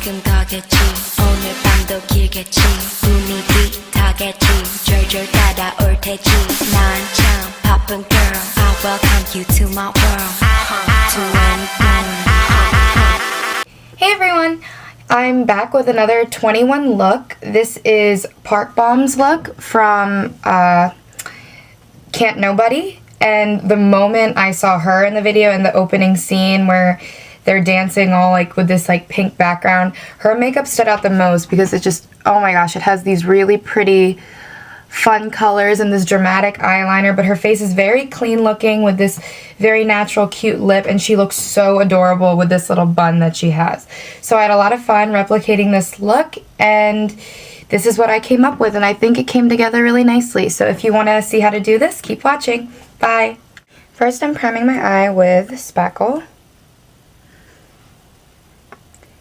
조금 더겠지 오늘 밤도 길겠지 분위기 타겠지 졸졸 따라올 테지 난 참 바쁜 girl I welcome you to my world Hey everyone! I'm back with another 21 look. This is Park Bom's look from Can't Nobody. And the moment I saw her in the video in the opening scene where they're dancing all like with this like pink background, her makeup stood out the most because it just, oh my gosh, it has these really pretty fun colors and this dramatic eyeliner, but her face is very clean looking with this very natural cute lip, and she looks so adorable with this little bun that she has. So I had a lot of fun replicating this look, and this is what I came up with, and I think it came together really nicely. So if you want to see how to do this, keep watching. Bye! First I'm priming my eye with spackle.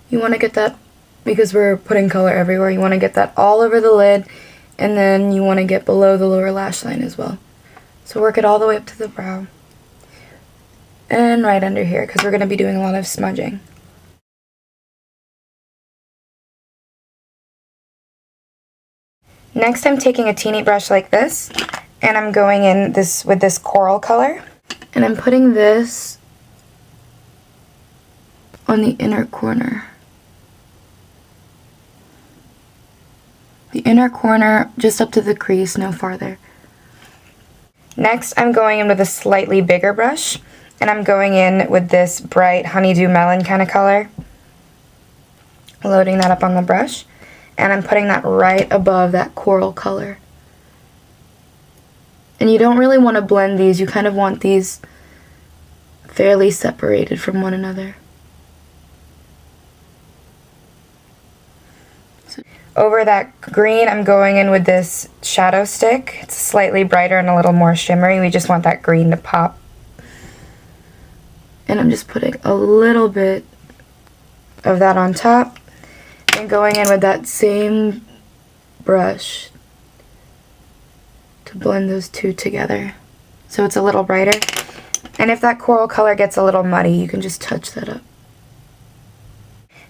You want to get that, because we're putting color everywhere, you want to get that all over the lid, and then you want to get below the lower lash line as well. So work it all the way up to the brow. And right under here, because we're going to be doing a lot of smudging. Next I'm taking a teeny brush like this, and I'm going in with this coral color. And I'm putting this on the inner corner. The inner corner, just up to the crease, no farther. Next, I'm going in with a slightly bigger brush, and I'm going in with this bright honeydew melon kind of color. Loading that up on the brush, and I'm putting that right above that coral color. And you don't really want to blend these, you kind of want these fairly separated from one another. Over that green, I'm going in with this shadow stick. It's slightly brighter and a little more shimmery. We just want that green to pop. And I'm just putting a little bit of that on top. And going in with that same brush to blend those two together. So it's a little brighter. And if that coral color gets a little muddy, you can just touch that up.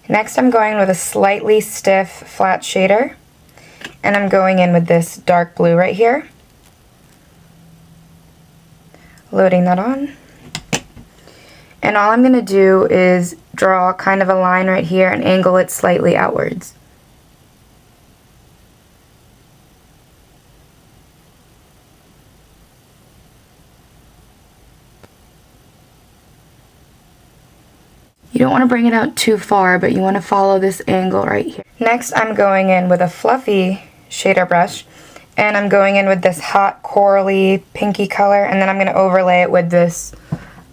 Next I'm going with a slightly stiff flat shader, and I'm going in with this dark blue right here. Loading that on. And all I'm going to do is draw kind of a line right here and angle it slightly outwards. You don't want to bring it out too far, but you want to follow this angle right here. Next, I'm going in with a fluffy shader brush, and I'm going in with this hot corally pinky color, and then I'm going to overlay it with this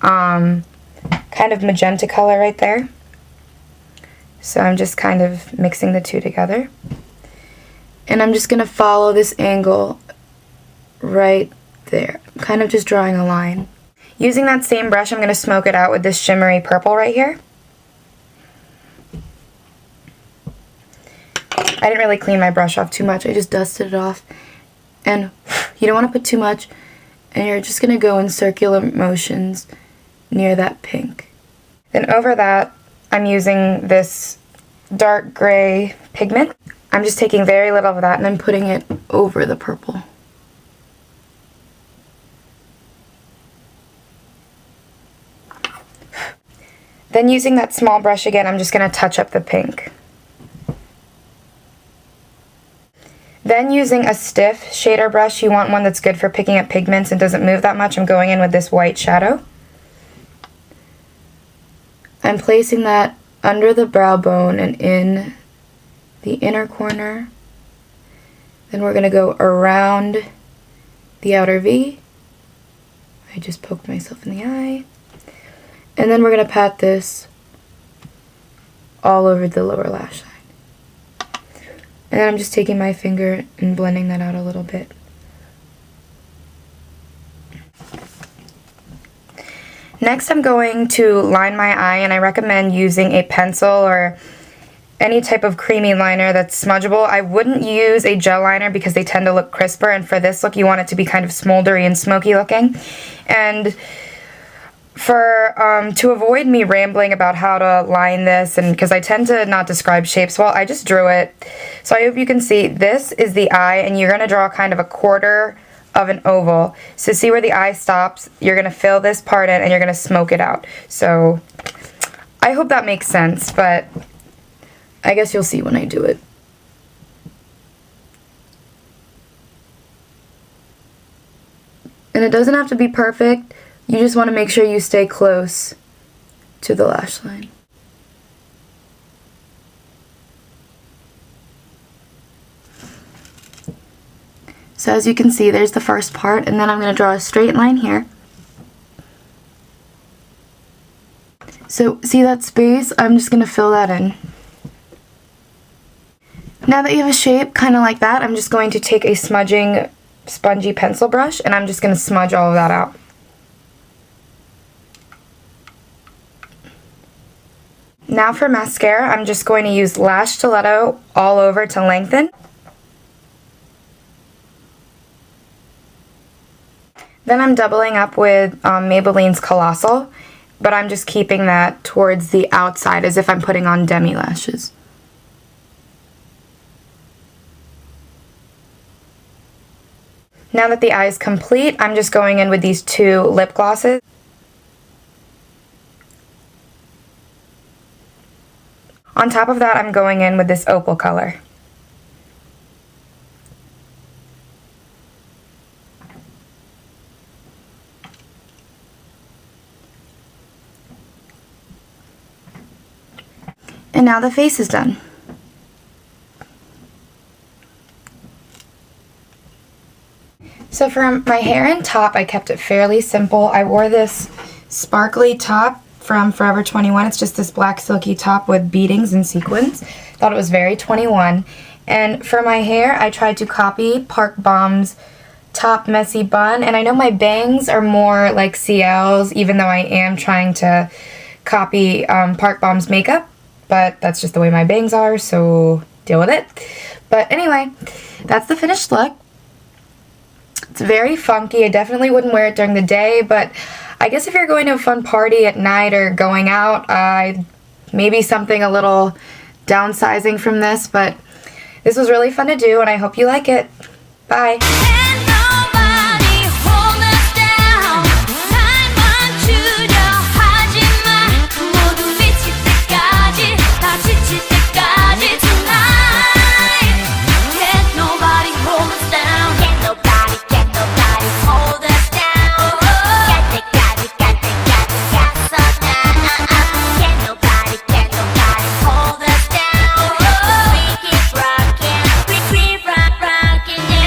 kind of magenta color right there. So I'm just kind of mixing the two together. And I'm just going to follow this angle right there. I'm kind of just drawing a line. Using that same brush, I'm going to smoke it out with this shimmery purple right here. I didn't really clean my brush off too much, I just dusted it off. And you don't want to put too much, and you're just going to go in circular motions near that pink. Then over that, I'm using this dark gray pigment. I'm just taking very little of that and then putting it over the purple. Then using that small brush again, I'm just going to touch up the pink. Then using a stiff shader brush, you want one that's good for picking up pigments and doesn't move that much. I'm going in with this white shadow. I'm placing that under the brow bone and in the inner corner. Then we're going to go around the outer V. I just poked myself in the eye. And then we're going to pat this all over the lower lash line. And then I'm just taking my finger and blending that out a little bit. Next I'm going to line my eye, and I recommend using a pencil or any type of creamy liner that's smudgeable. I wouldn't use a gel liner because they tend to look crisper, and for this look you want it to be kind of smoldery and smoky looking. And To avoid me rambling about how to line this, and because I tend to not describe shapes well, I just drew it. So I hope you can see this is the eye, and you're going to draw kind of a quarter of an oval. So see where the eye stops? You're going to fill this part in and you're going to smoke it out. So I hope that makes sense, but I guess you'll see when I do it. And it doesn't have to be perfect. You just want to make sure you stay close to the lash line. So as you can see, there's the first part, and then I'm going to draw a straight line here. So see that space? I'm just going to fill that in. Now that you have a shape kind of like that, I'm just going to take a smudging spongy pencil brush, and I'm just going to smudge all of that out. Now for mascara, I'm just going to use Lash Stiletto all over to lengthen. Then I'm doubling up with Maybelline's Colossal, but I'm just keeping that towards the outside as if I'm putting on demi lashes. Now that the eye is complete, I'm just going in with these two lip glosses. On top of that, I'm going in with this opal color. And now the face is done. So for my hair and top, I kept it fairly simple. I wore this sparkly top from Forever 21. It's just this black silky top with beadings and sequins. Thought it was very 21. And for my hair, I tried to copy Park Bom's top messy bun. And I know my bangs are more like CL's, even though I am trying to copy Park Bom's makeup. But that's just the way my bangs are, so deal with it. But anyway, that's the finished look. It's very funky. I definitely wouldn't wear it during the day, but I guess if you're going to a fun party at night or going out, maybe something a little downsizing from this, but this was really fun to do, and I hope you like it. Bye!